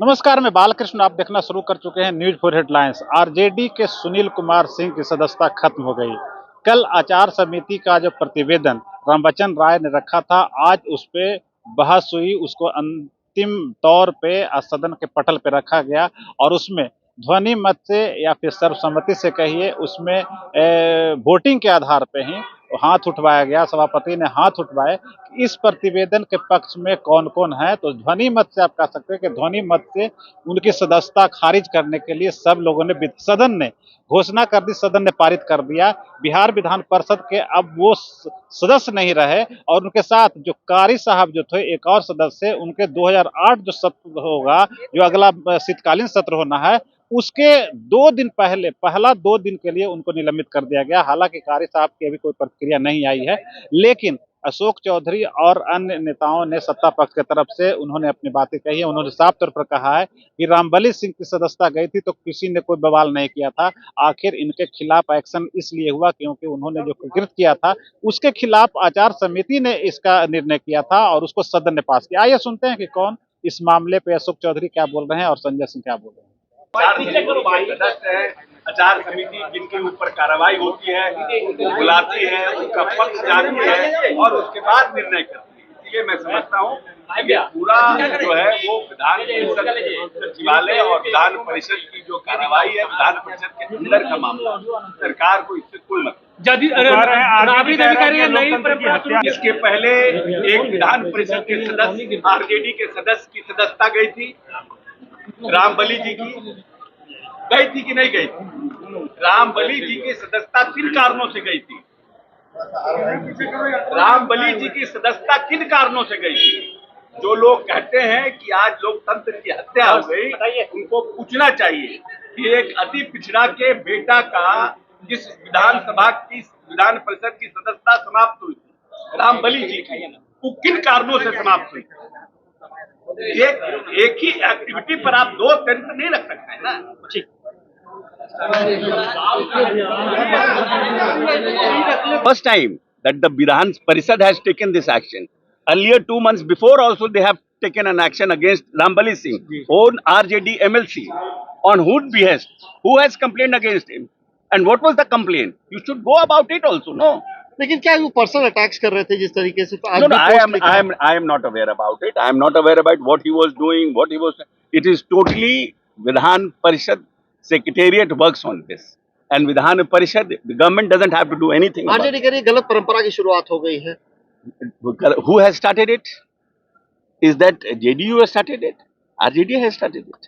नमस्कार, मैं बालकृष्ण। आप देखना शुरू कर चुके हैं न्यूज फॉर हेडलाइंस। आरजेडी के सुनील कुमार सिंह की सदस्यता खत्म हो गई। कल आचार समिति का जो प्रतिवेदन रामबच्चन राय ने रखा था, आज उस पे बहस हुई। उसको अंतिम तौर पे सदन के पटल पे रखा गया और उसमें ध्वनि मत से या फिर सर्वसम्मति से कहिए, उसमें वोटिंग के आधार पे ही हाथ उठवाया गया। सभापति ने हाथ उठवाए। इस प्रतिवेदन के पक्ष में कौन कौन है, तो ध्वनि मत से आप कह सकते हैं कि ध्वनि मत से उनकी सदस्यता खारिज करने के लिए सब लोगों ने, सदन ने घोषणा कर दी, सदन ने पारित कर दिया। बिहार विधान परिषद के अब वो सदस्य नहीं रहे और उनके साथ जो कारी साहब जो थे, एक और सदस्य, उनके 2008 जो सत्र होगा, जो अगला शीतकालीन सत्र होना है, उसके 2 दिन पहले, पहला 2 दिन के लिए उनको निलंबित कर दिया गया। हालांकि कारी साहब की अभी कोई प्रतिक्रिया नहीं आई है, लेकिन अशोक चौधरी और अन्य नेताओं ने सत्ता पक्ष की तरफ से उन्होंने अपनी बातें कही है। उन्होंने साफ तौर पर कहा है कि रामबली सिंह की सदस्यता गई थी तो किसी ने कोई बवाल नहीं किया था। आखिर इनके खिलाफ एक्शन इसलिए हुआ क्योंकि उन्होंने जो कृत्य किया था उसके खिलाफ आचार समिति ने इसका निर्णय किया था और उसको सदन ने पास किया। आइए सुनते हैं कि कौन इस मामले पे अशोक चौधरी क्या बोल रहे हैं और संजय सिंह क्या बोल रहे हैं। सदस्य है आचार समिति, जिनके ऊपर कार्रवाई होती है, उनको बुलाती है, उनका पक्ष जानती है और उसके बाद निर्णय करती है। इसलिए मैं समझता हूँ कि पूरा जो है वो विधान परिषद सचिवालय और विधान परिषद की जो कार्रवाई है, विधान परिषद के अंदर का मामला, सरकार को इससे कोई मतलब। इसके पहले एक विधान परिषद के सदस्य, आरजेडी के सदस्य की सदस्यता गई थी, रामबली जी की गई थी कि नहीं गई थी? रामबली जी की सदस्यता किन कारणों से गई थी? रामबली जी की सदस्यता किन कारणों से गई थी? जो लोग कहते हैं कि आज लोकतंत्र की हत्या हो गई, उनको पूछना चाहिए कि एक अति पिछड़ा के बेटा का जिस विधानसभा की, विधान परिषद की सदस्यता समाप्त हुई थी रामबली जी की, वो किन कारणों से समाप्त हुई? एक ही एक्टिविटी पर आप दो तंत्र नहीं रख सकते हैं ना। First time that the Vidhan Parishad has taken this action. Earlier 2 months before also they have taken an action against Rambali Singh, own RJD MLC, on whose behest? Who has complained against him? And what was the complaint? You should go about it also, no? लेकिन क्या वो personal attacks कर रहे थे जिस तरीके से? No, I am not aware about it. I am not aware about what he was doing, what he was. It is totally Vidhan Parishad Secretariat works on this, and Vidhan Parishad, the government doesn't have to do anything. RJD के लिए गलत परंपरा की शुरुआत हो गई है। Who has started it? Is that JDU has started it? RJD has started it.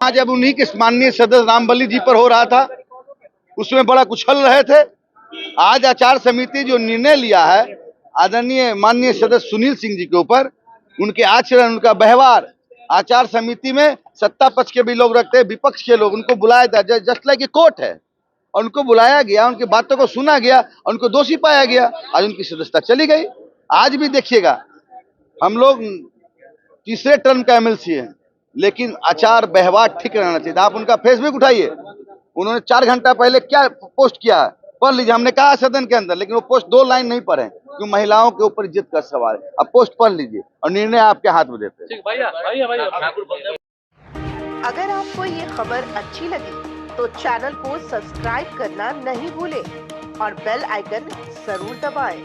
आज जब उन्हीं के माननीय सदस्य रामबली जी पर हो रहा था, उसमें बड़ा कुचल रहे थे। आज आचार समिति जो निर्णय लिया है आदरणीय माननीय सदस्य सुनील सिंह जी के ऊपर, उनके आचरण, उनका व्यवहार, आचार समिति में सत्ता पक्ष के भी लोग रखते हैं, विपक्ष के लोग, उनको बुलाया था जस्ट लाइक ए कोर्ट है, और उनको बुलाया गया, उनकी बातों को सुना गया, उनको दोषी पाया गया। आज उनकी सदस्यता चली गई। आज भी देखिएगा, हम लोग तीसरे टर्म का एमएलसी है, लेकिन आचार व्यवहार ठीक रहना चाहिए। आप उनका फेसबुक उठाइए, उन्होंने 4 घंटा पहले क्या पोस्ट किया है, पढ़ लीजिए। हमने कहा सदन के अंदर, लेकिन वो पोस्ट 2 लाइन नहीं पढ़े, क्यों? महिलाओं के ऊपर इज्जत का सवाल है। अब पोस्ट पढ़ लीजिए और निर्णय आपके हाथ में देते हैं। अगर आपको ये खबर अच्छी लगी तो चैनल को सब्सक्राइब करना नहीं भूलें और बेल आइकन जरूर दबाएं।